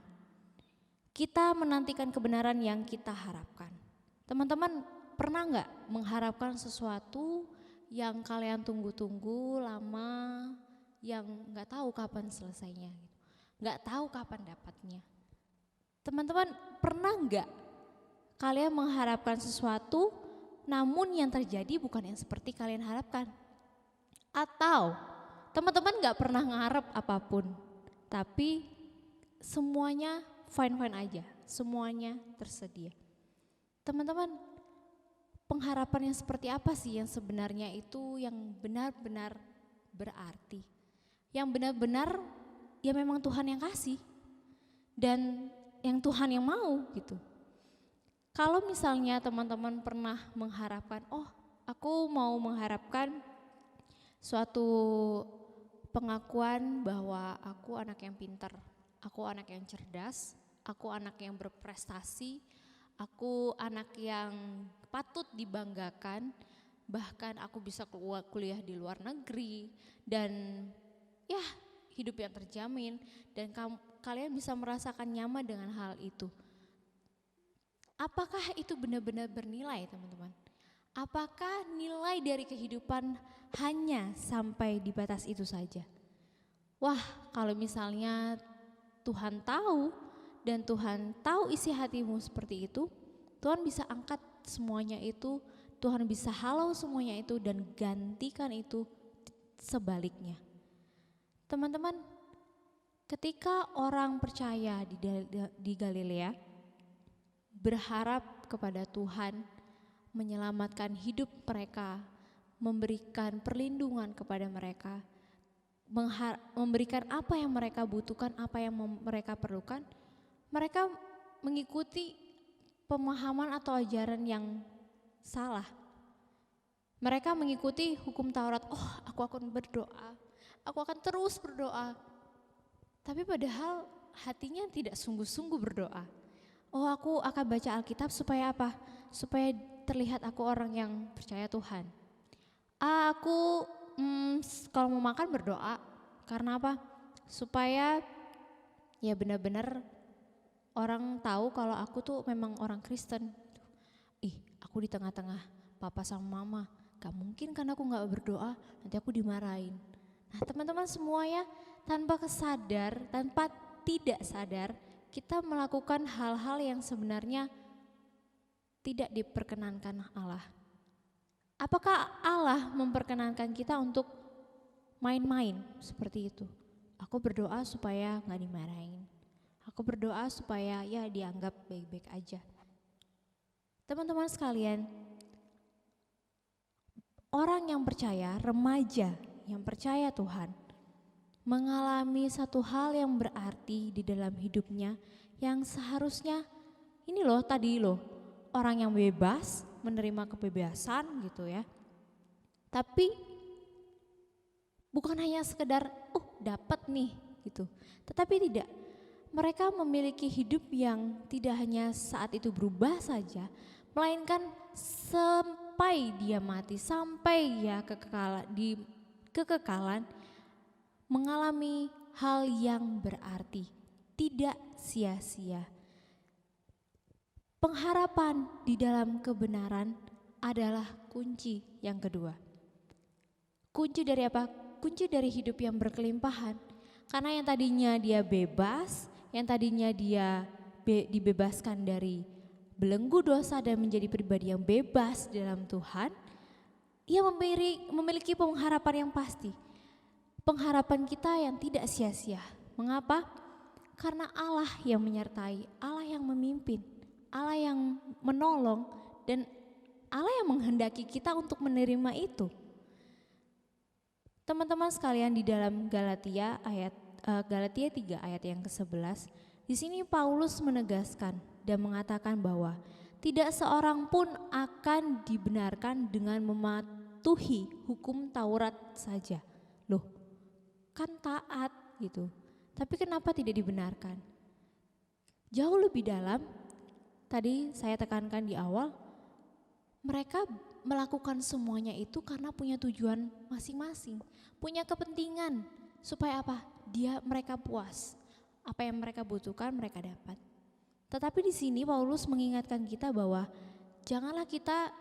kita menantikan kebenaran yang kita harapkan. Teman-teman pernah nggak mengharapkan sesuatu yang kalian tunggu-tunggu lama, yang nggak tahu kapan selesainya, nggak tahu kapan dapatnya? Teman-teman pernah nggak kalian mengharapkan sesuatu namun yang terjadi bukan yang seperti kalian harapkan? Atau teman-teman gak pernah ngarep apapun, tapi semuanya fine-fine aja, semuanya tersedia. Teman-teman, pengharapan yang seperti apa sih yang sebenarnya itu yang benar-benar berarti? Yang benar-benar ya memang Tuhan yang kasih dan yang Tuhan yang mau gitu. Kalau misalnya teman-teman pernah mengharapkan, oh aku mau mengharapkan suatu pengakuan bahwa aku anak yang pintar, aku anak yang cerdas, aku anak yang berprestasi, aku anak yang patut dibanggakan, bahkan aku bisa kuliah di luar negeri dan ya hidup yang terjamin dan kalian bisa merasakan nyaman dengan hal itu. Apakah itu benar-benar bernilai, teman-teman? Apakah nilai dari kehidupan hanya sampai di batas itu saja? Wah, kalau misalnya Tuhan tahu dan Tuhan tahu isi hatimu seperti itu, Tuhan bisa angkat semuanya itu, Tuhan bisa halau semuanya itu dan gantikan itu sebaliknya. Teman-teman, ketika orang percaya di Galilea berharap kepada Tuhan menyelamatkan hidup mereka, memberikan perlindungan kepada mereka, memberikan apa yang mereka butuhkan, apa yang mereka perlukan, mereka mengikuti pemahaman atau ajaran yang salah. Mereka mengikuti hukum Taurat, oh aku akan berdoa, aku akan terus berdoa. Tapi padahal hatinya tidak sungguh-sungguh berdoa. Oh aku akan baca Alkitab supaya apa? Supaya terlihat aku orang yang percaya Tuhan. Aku kalau mau makan berdoa, karena apa? Supaya ya benar-benar orang tahu kalau aku tuh memang orang Kristen. Aku di tengah-tengah papa sama mama, gak mungkin kan aku gak berdoa, nanti aku dimarahin. Nah teman-teman semuanya tanpa kesadar, tanpa tidak sadar, kita melakukan hal-hal yang sebenarnya tidak diperkenankan Allah. Apakah Allah memperkenankan kita untuk main-main seperti itu? Aku berdoa supaya gak dimarahin. Aku berdoa supaya ya dianggap baik-baik aja. Teman-teman sekalian, orang yang percaya, remaja yang percaya Tuhan, mengalami satu hal yang berarti di dalam hidupnya yang seharusnya ini loh tadi loh, orang yang bebas menerima kebebasan gitu ya. Tapi bukan hanya sekedar dapat nih gitu. Tetapi tidak, mereka memiliki hidup yang tidak hanya saat itu berubah saja, melainkan sampai dia mati, sampai ya kekekalan mengalami hal yang berarti, tidak sia-sia. Pengharapan di dalam kebenaran adalah kunci yang kedua. Kunci dari apa? Kunci dari hidup yang berkelimpahan. Karena yang tadinya dia bebas, yang tadinya dia dibebaskan dari belenggu dosa dan menjadi pribadi yang bebas dalam Tuhan, ia memiliki pengharapan yang pasti. Pengharapan kita yang tidak sia-sia. Mengapa? Karena Allah yang menyertai, Allah yang memimpin, Allah yang menolong, dan Allah yang menghendaki kita untuk menerima itu. Teman-teman sekalian, di dalam Galatia 3 ayat yang ke-11, di sini Paulus menegaskan dan mengatakan bahwa tidak seorang pun akan dibenarkan dengan mematuhi hukum Taurat saja. Loh, kan taat gitu. Tapi kenapa tidak dibenarkan? Jauh lebih dalam, tadi saya tekankan di awal, mereka melakukan semuanya itu karena punya tujuan masing-masing, punya kepentingan supaya apa? Mereka puas. Apa yang mereka butuhkan mereka dapat. Tetapi di sini Paulus mengingatkan kita bahwa janganlah kita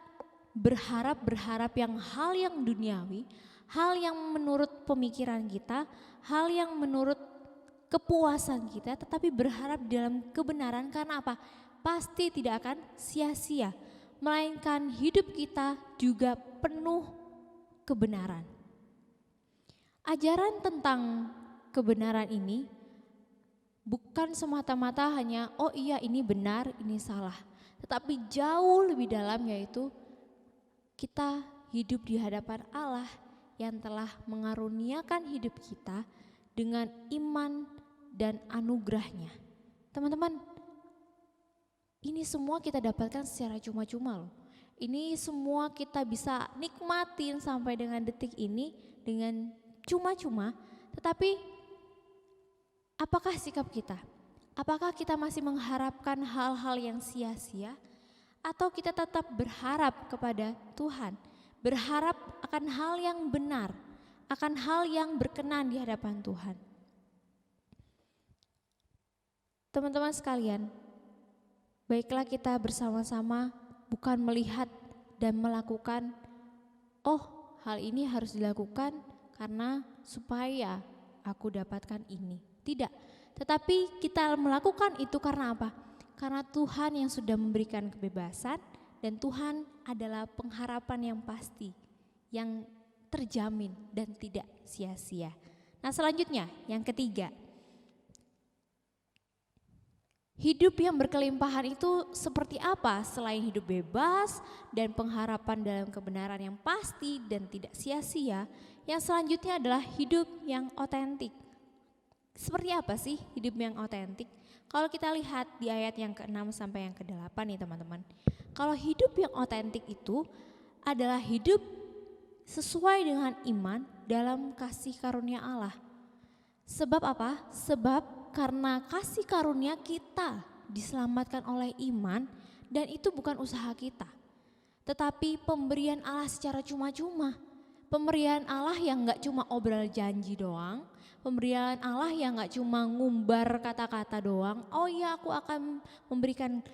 berharap yang hal yang duniawi, hal yang menurut pemikiran kita, hal yang menurut kepuasan kita, tetapi berharap dalam kebenaran. Karena apa? Pasti tidak akan sia-sia, melainkan hidup kita juga penuh kebenaran. Ajaran tentang kebenaran ini bukan semata-mata hanya oh iya ini benar, ini salah. Tetapi jauh lebih dalam, yaitu kita hidup di hadapan Allah yang telah mengaruniakan hidup kita dengan iman dan anugerahnya. Teman-teman, ini semua kita dapatkan secara cuma-cuma loh. Ini semua kita bisa nikmatin sampai dengan detik ini dengan cuma-cuma. Tetapi apakah sikap kita? Apakah kita masih mengharapkan hal-hal yang sia-sia? Atau kita tetap berharap kepada Tuhan? Berharap akan hal yang benar, akan hal yang berkenan di hadapan Tuhan. Teman-teman sekalian, baiklah kita bersama-sama bukan melihat dan melakukan, oh hal ini harus dilakukan karena supaya aku dapatkan ini. Tidak, tetapi kita melakukan itu karena apa? Karena Tuhan yang sudah memberikan kebebasan dan Tuhan adalah pengharapan yang pasti, yang terjamin dan tidak sia-sia. Nah selanjutnya yang ketiga, hidup yang berkelimpahan itu seperti apa selain hidup bebas dan pengharapan dalam kebenaran yang pasti dan tidak sia-sia? Yang selanjutnya adalah hidup yang otentik. Seperti apa sih hidup yang otentik? Kalau kita lihat di ayat yang ke-6 sampai yang ke-8 nih teman-teman. Kalau hidup yang otentik itu adalah hidup sesuai dengan iman dalam kasih karunia Allah. Sebab apa? Sebab karena kasih karunia kita diselamatkan oleh iman, dan itu bukan usaha kita. Tetapi pemberian Allah secara cuma-cuma. Pemberian Allah yang gak cuma obral janji doang, pemberian Allah yang gak cuma ngumbar kata-kata doang, oh iya aku akan memberikan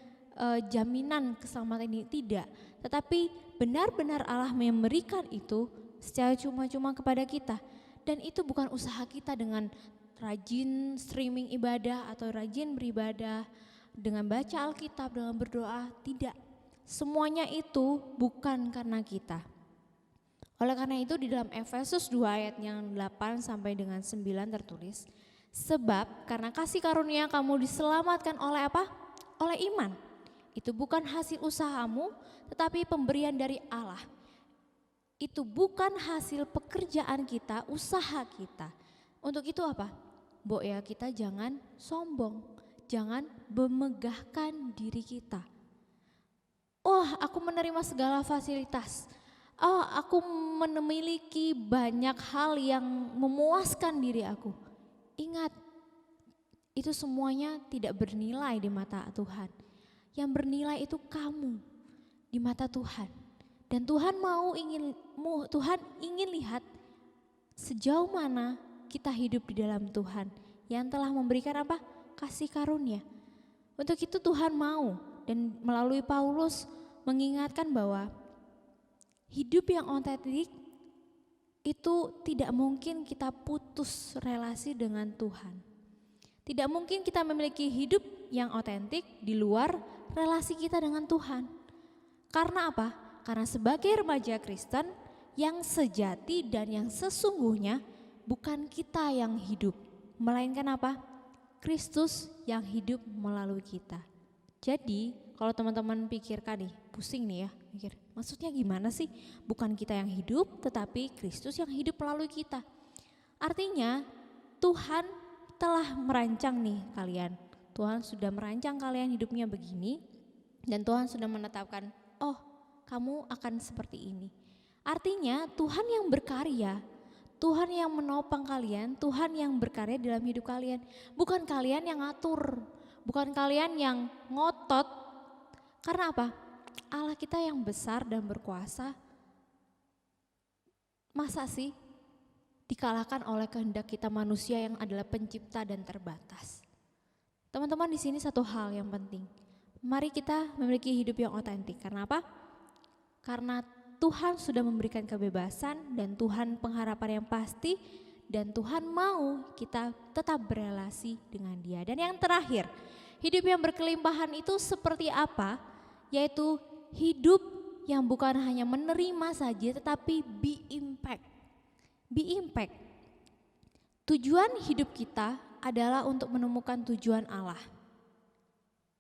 jaminan keselamatan ini, tidak. Tetapi benar-benar Allah memberikan itu secara cuma-cuma kepada kita. Dan itu bukan usaha kita dengan rajin streaming ibadah atau rajin beribadah, dengan baca Alkitab, dengan berdoa, tidak. Semuanya itu bukan karena kita. Oleh karena itu di dalam Efesus 2 ayat yang 8 sampai dengan 9 tertulis, sebab karena kasih karunia kamu diselamatkan oleh apa? Oleh iman. Itu bukan hasil usahamu, tetapi pemberian dari Allah. Itu bukan hasil pekerjaan kita, usaha kita. Untuk itu apa? Ya kita jangan sombong, jangan memegahkan diri kita. Oh aku menerima segala fasilitas. Oh aku memiliki banyak hal yang memuaskan diri aku. Ingat, itu semuanya tidak bernilai di mata Tuhan. Yang bernilai itu kamu di mata Tuhan. Dan Tuhan Tuhan ingin lihat sejauh mana kita hidup di dalam Tuhan yang telah memberikan apa? Kasih karunia. Untuk itu Tuhan mau, dan melalui Paulus mengingatkan bahwa hidup yang otentik itu tidak mungkin kita putus relasi dengan Tuhan. Tidak mungkin kita memiliki hidup yang otentik di luar relasi kita dengan Tuhan. Karena apa? Karena sebagai remaja Kristen yang sejati dan yang sesungguhnya bukan kita yang hidup, melainkan apa? Kristus yang hidup melalui kita. Jadi kalau teman-teman pikirkan nih, pusing nih ya, mikir maksudnya gimana sih? Bukan kita yang hidup tetapi Kristus yang hidup melalui kita. Artinya Tuhan telah merancang nih kalian. Tuhan sudah merancang kalian hidupnya begini. Dan Tuhan sudah menetapkan, oh kamu akan seperti ini. Artinya Tuhan yang berkarya, Tuhan yang menopang kalian, Tuhan yang berkarya dalam hidup kalian. Bukan kalian yang ngatur, bukan kalian yang ngotot. Karena apa? Allah kita yang besar dan berkuasa, masa sih dikalahkan oleh kehendak kita manusia yang adalah pencipta dan terbatas. Teman-teman, di sini satu hal yang penting. Mari kita memiliki hidup yang otentik. Karena apa? Karena Tuhan sudah memberikan kebebasan dan Tuhan pengharapan yang pasti, dan Tuhan mau kita tetap berelasi dengan Dia. Dan yang terakhir, hidup yang berkelimpahan itu seperti apa? Yaitu hidup yang bukan hanya menerima saja tetapi be impact. Be impact. Tujuan hidup kita adalah untuk menemukan tujuan Allah.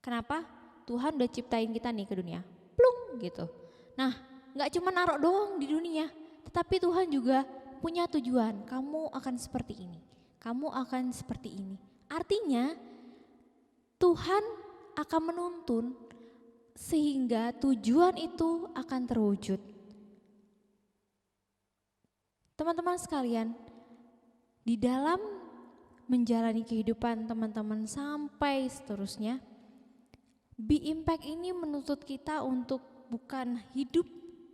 Kenapa? Tuhan udah ciptain kita nih ke dunia, plung gitu. Nah, gak cuma naruh doang di dunia, tetapi Tuhan juga punya tujuan. Kamu akan seperti ini, kamu akan seperti ini. Artinya Tuhan akan menuntun sehingga tujuan itu akan terwujud. Teman-teman sekalian, di dalam menjalani kehidupan teman-teman sampai seterusnya, Be Impact ini menuntut kita untuk bukan hidup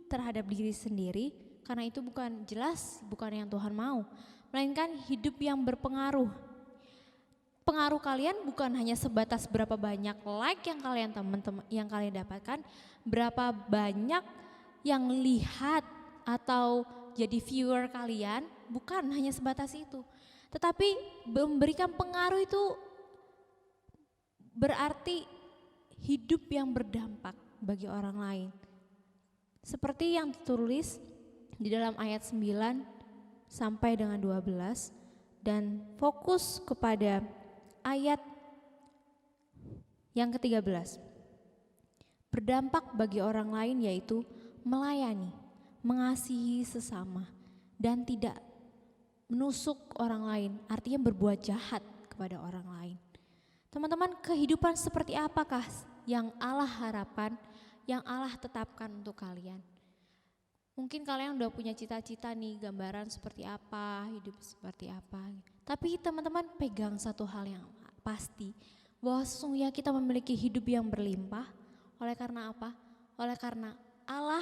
terhadap diri sendiri, karena itu bukan yang Tuhan mau, melainkan hidup yang berpengaruh. Pengaruh kalian bukan hanya sebatas berapa banyak like yang kalian dapatkan, berapa banyak yang lihat atau jadi viewer kalian, bukan hanya sebatas itu. Tetapi memberikan pengaruh itu berarti hidup yang berdampak bagi orang lain. Seperti yang ditulis di dalam ayat 9 sampai dengan 12 dan fokus kepada ayat yang ke-13. Berdampak bagi orang lain yaitu melayani, mengasihi sesama, dan tidak menusuk orang lain, artinya berbuat jahat kepada orang lain. Teman-teman, kehidupan seperti apakah yang Allah harapkan, yang Allah tetapkan untuk kalian? Mungkin kalian udah punya cita-cita nih, gambaran seperti apa, hidup seperti apa. Tapi teman-teman pegang satu hal yang pasti, bahwa sesungguhnya kita memiliki hidup yang berlimpah. Oleh karena apa? Oleh karena Allah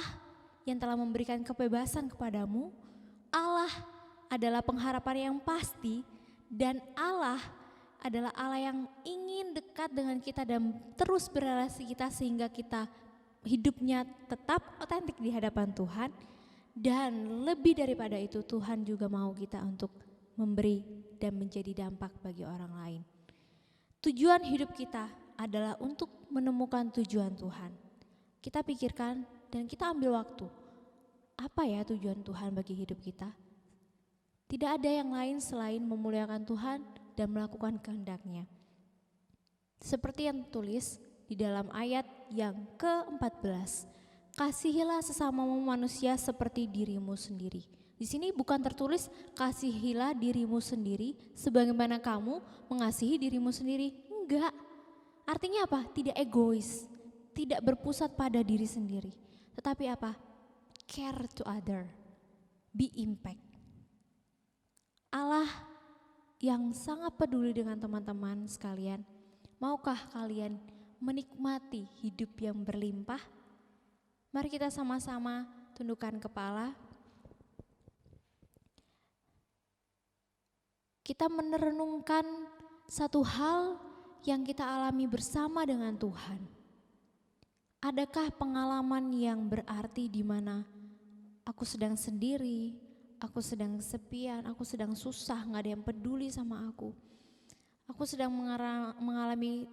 yang telah memberikan kebebasan kepadamu, Allah adalah pengharapan yang pasti, dan Allah adalah Allah yang ingin dekat dengan kita dan terus berrelasi kita sehingga kita hidupnya tetap otentik di hadapan Tuhan. Dan lebih daripada itu, Tuhan juga mau kita untuk memberi dan menjadi dampak bagi orang lain. Tujuan hidup kita adalah untuk menemukan tujuan Tuhan. Kita pikirkan dan kita ambil waktu. Apa ya tujuan Tuhan bagi hidup kita? Tidak ada yang lain selain memuliakan Tuhan dan melakukan kehendak-Nya. Seperti yang tulis di dalam ayat yang ke-14, kasihilah sesamamu manusia seperti dirimu sendiri. Di sini bukan tertulis kasihilah dirimu sendiri sebagaimana kamu mengasihi dirimu sendiri. Enggak. Artinya apa? Tidak egois, tidak berpusat pada diri sendiri. Tetapi apa? Care to other, be impact. Allah yang sangat peduli dengan teman-teman sekalian, maukah kalian menikmati hidup yang berlimpah? Mari kita sama-sama tundukkan kepala. Kita merenungkan satu hal yang kita alami bersama dengan Tuhan. Adakah pengalaman yang berarti di mana aku sedang sendiri, aku sedang kesepian, aku sedang susah, gak ada yang peduli sama aku. Aku sedang mengalami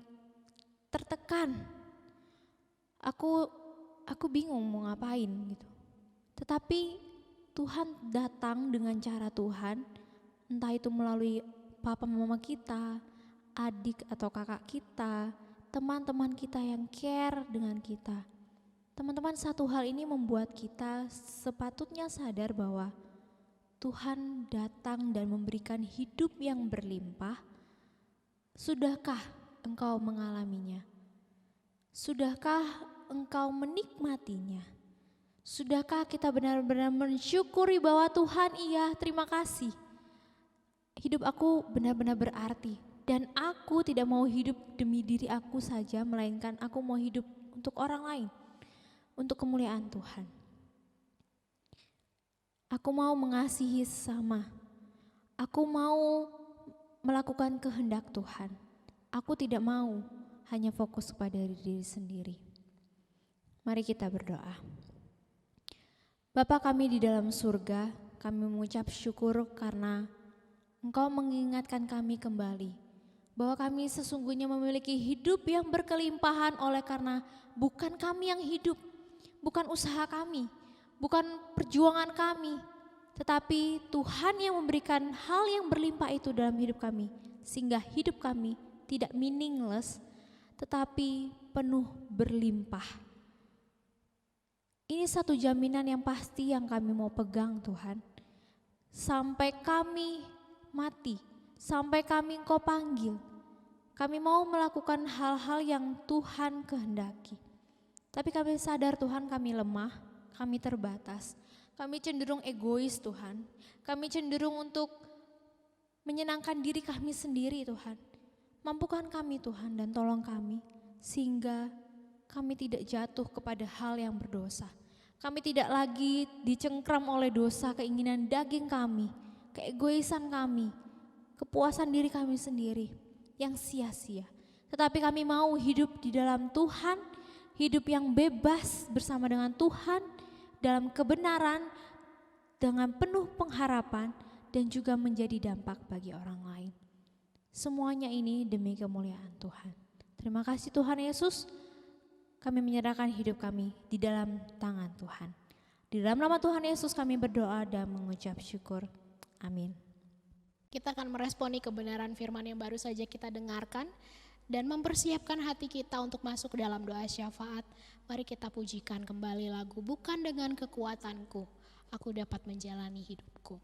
tertekan. Aku bingung mau ngapain gitu. Tetapi Tuhan datang dengan cara Tuhan, entah itu melalui papa mama kita, adik atau kakak kita, teman-teman kita yang care dengan kita. Teman-teman, satu hal ini membuat kita sepatutnya sadar bahwa Tuhan datang dan memberikan hidup yang berlimpah. Sudahkah engkau mengalaminya? Sudahkah engkau menikmatinya? Sudahkah kita benar-benar mensyukuri bahwa Tuhan, iya, terima kasih. Hidup aku benar-benar berarti dan aku tidak mau hidup demi diri aku saja, melainkan aku mau hidup untuk orang lain, untuk kemuliaan Tuhan. Aku mau mengasihi sesama. Aku mau melakukan kehendak Tuhan. Aku tidak mau hanya fokus kepada diri sendiri. Mari kita berdoa. Bapa kami di dalam surga, kami mengucap syukur karena Engkau mengingatkan kami kembali bahwa kami sesungguhnya memiliki hidup yang berkelimpahan oleh karena bukan kami yang hidup, bukan usaha kami, bukan perjuangan kami, tetapi Tuhan yang memberikan hal yang berlimpah itu dalam hidup kami, sehingga hidup kami tidak meaningless, tetapi penuh berlimpah. Ini satu jaminan yang pasti yang kami mau pegang Tuhan. Sampai kami mati, sampai kami Engkau panggil, kami mau melakukan hal-hal yang Tuhan kehendaki. Tapi kami sadar Tuhan kami lemah, kami terbatas, kami cenderung egois Tuhan. Kami cenderung untuk menyenangkan diri kami sendiri Tuhan. Mampukan kami Tuhan dan tolong kami sehingga kami tidak jatuh kepada hal yang berdosa. Kami tidak lagi dicengkram oleh dosa, keinginan daging kami, keegoisan kami, kepuasan diri kami sendiri yang sia-sia. Tetapi kami mau hidup di dalam Tuhan, hidup yang bebas bersama dengan Tuhan, dalam kebenaran, dengan penuh pengharapan, dan juga menjadi dampak bagi orang lain. Semuanya ini demi kemuliaan Tuhan. Terima kasih Tuhan Yesus. Kami menyerahkan hidup kami di dalam tangan Tuhan. Di dalam nama Tuhan Yesus kami berdoa dan mengucap syukur. Amin. Kita akan meresponi kebenaran firman yang baru saja kita dengarkan dan mempersiapkan hati kita untuk masuk ke dalam doa syafaat. Mari kita pujikan kembali lagu Bukan Dengan Kekuatanku, Aku Dapat Menjalani Hidupku.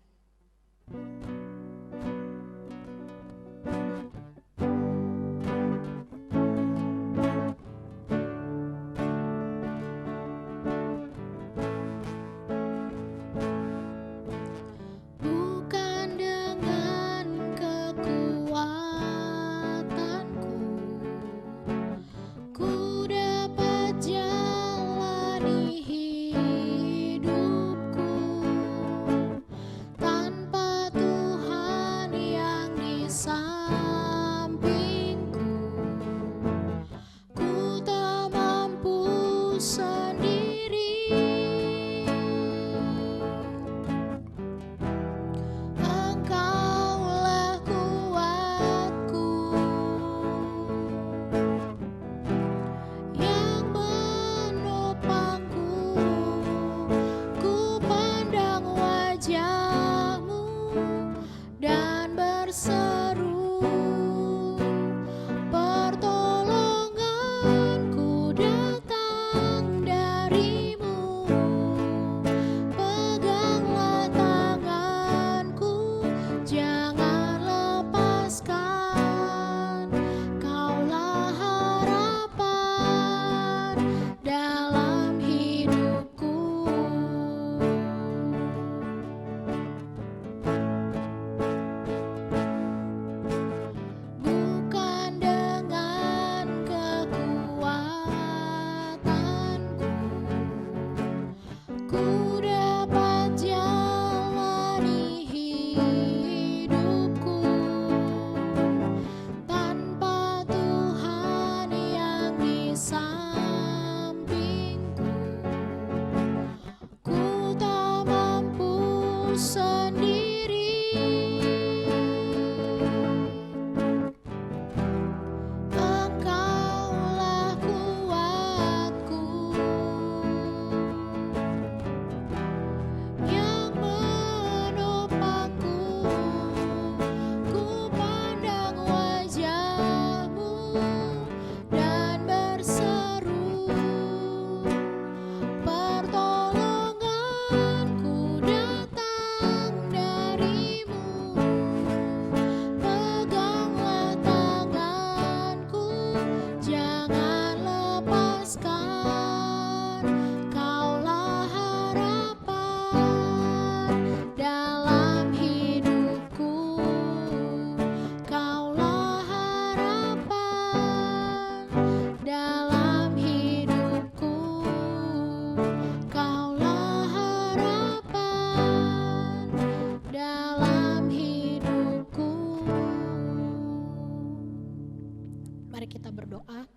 kita berdoa.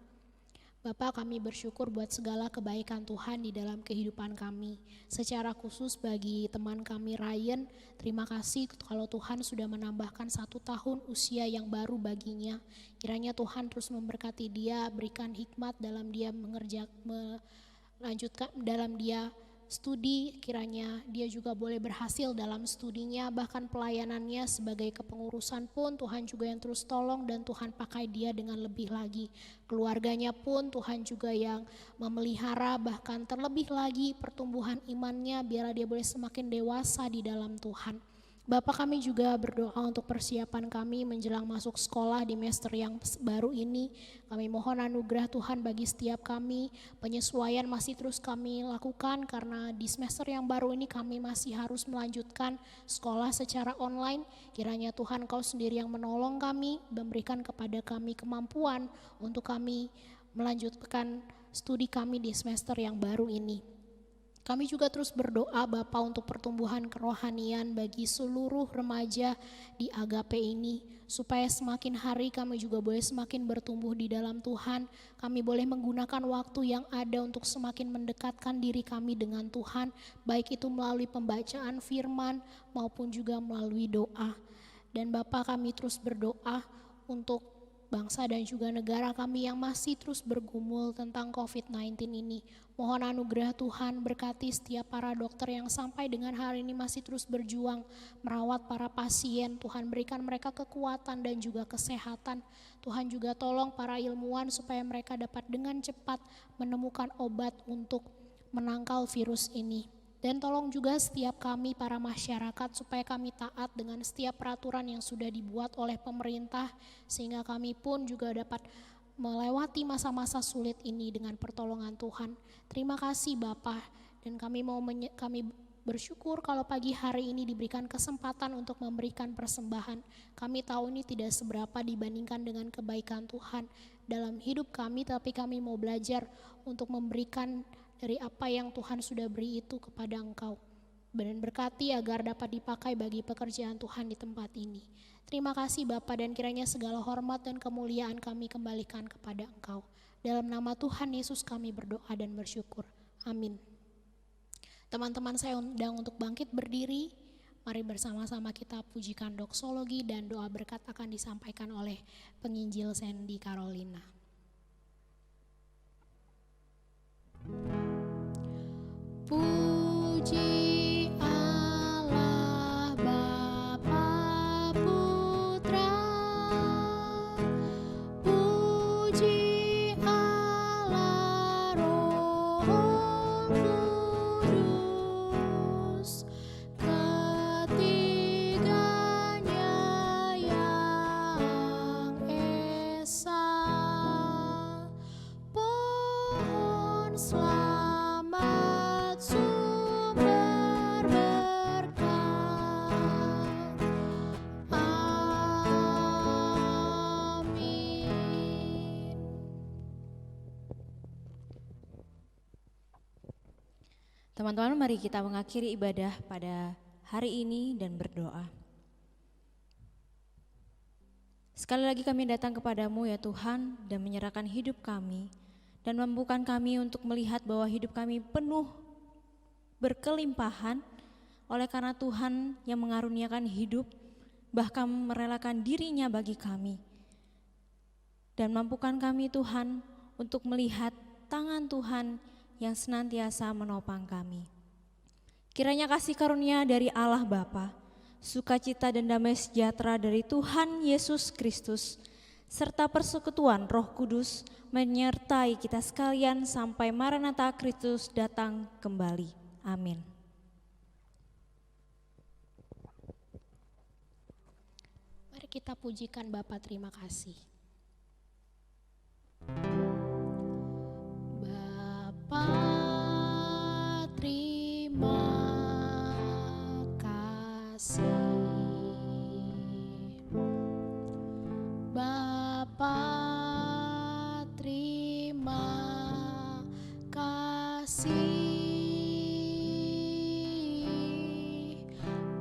Bapa, kami bersyukur buat segala kebaikan Tuhan di dalam kehidupan kami. Secara khusus bagi teman kami Ryan, terima kasih kalau Tuhan sudah menambahkan 1 tahun usia yang baru baginya. Kiranya Tuhan terus memberkati dia, berikan hikmat dalam dia melanjutkan dalam dia studi, kiranya dia juga boleh berhasil dalam studinya, bahkan pelayanannya sebagai kepengurusan pun Tuhan juga yang terus tolong dan Tuhan pakai dia dengan lebih lagi. Keluarganya pun Tuhan juga yang memelihara, bahkan terlebih lagi pertumbuhan imannya biarlah dia boleh semakin dewasa di dalam Tuhan. Bapak, kami juga berdoa untuk persiapan kami menjelang masuk sekolah di semester yang baru ini. Kami mohon anugerah Tuhan bagi setiap kami. Penyesuaian masih terus kami lakukan karena di semester yang baru ini kami masih harus melanjutkan sekolah secara online. Kiranya Tuhan Kau sendiri yang menolong kami, memberikan kepada kami kemampuan untuk kami melanjutkan studi kami di semester yang baru ini. Kami juga terus berdoa Bapa untuk pertumbuhan kerohanian bagi seluruh remaja di Agape ini. Supaya semakin hari kami juga boleh semakin bertumbuh di dalam Tuhan. Kami boleh menggunakan waktu yang ada untuk semakin mendekatkan diri kami dengan Tuhan. Baik itu melalui pembacaan firman maupun juga melalui doa. Dan Bapa, kami terus berdoa untuk bangsa dan juga negara kami yang masih terus bergumul tentang COVID-19 ini. Mohon anugerah Tuhan berkati setiap para dokter yang sampai dengan hari ini masih terus berjuang merawat para pasien. Tuhan berikan mereka kekuatan dan juga kesehatan. Tuhan juga tolong para ilmuwan supaya mereka dapat dengan cepat menemukan obat untuk menangkal virus ini. Dan tolong juga setiap kami para masyarakat supaya kami taat dengan setiap peraturan yang sudah dibuat oleh pemerintah sehingga kami pun juga dapat melewati masa-masa sulit ini dengan pertolongan Tuhan. Terima kasih Bapa, dan kami bersyukur kalau pagi hari ini diberikan kesempatan untuk memberikan persembahan. Kami tahu ini tidak seberapa dibandingkan dengan kebaikan Tuhan dalam hidup kami, tapi kami mau belajar untuk memberikan dari apa yang Tuhan sudah beri itu kepada Engkau. Dan berkati agar dapat dipakai bagi pekerjaan Tuhan di tempat ini. Terima kasih Bapa, dan kiranya segala hormat dan kemuliaan kami kembalikan kepada Engkau. Dalam nama Tuhan Yesus kami berdoa dan bersyukur. Amin. Teman-teman saya undang untuk bangkit berdiri. Mari bersama-sama kita pujikan doksologi dan doa berkat akan disampaikan oleh penginjil Sandy Carolina. Puji Allah Bapa Putra, puji Allah Roh Kudus, ketiganya yang esa. Pohon selamat sumber berkat. Amin. Teman-teman, mari kita mengakhiri ibadah pada hari ini dan berdoa. Sekali lagi kami datang kepadamu ya Tuhan dan menyerahkan hidup kami dan membukakan kami untuk melihat bahwa hidup kami penuh berkelimpahan oleh karena Tuhan yang mengaruniakan hidup, bahkan merelakan dirinya bagi kami. Dan mampukan kami Tuhan untuk melihat tangan Tuhan yang senantiasa menopang kami. Kiranya kasih karunia dari Allah Bapa, sukacita dan damai sejahtera dari Tuhan Yesus Kristus, serta persekutuan Roh Kudus menyertai kita sekalian sampai Maranatha Kristus datang kembali. Amin. Mari kita pujikan Bapa, terima kasih. Bapa, terima kasih. Bapa, terima kasih.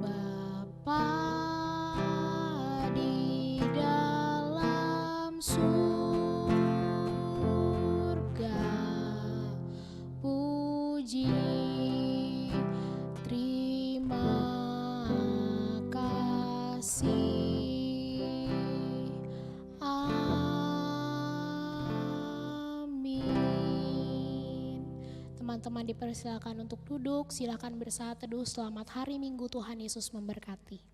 Bapa, di dalam surga, kasih. Amin. Teman-teman dipersilakan untuk duduk, silakan bersaat teduh. Selamat hari Minggu, Tuhan Yesus memberkati.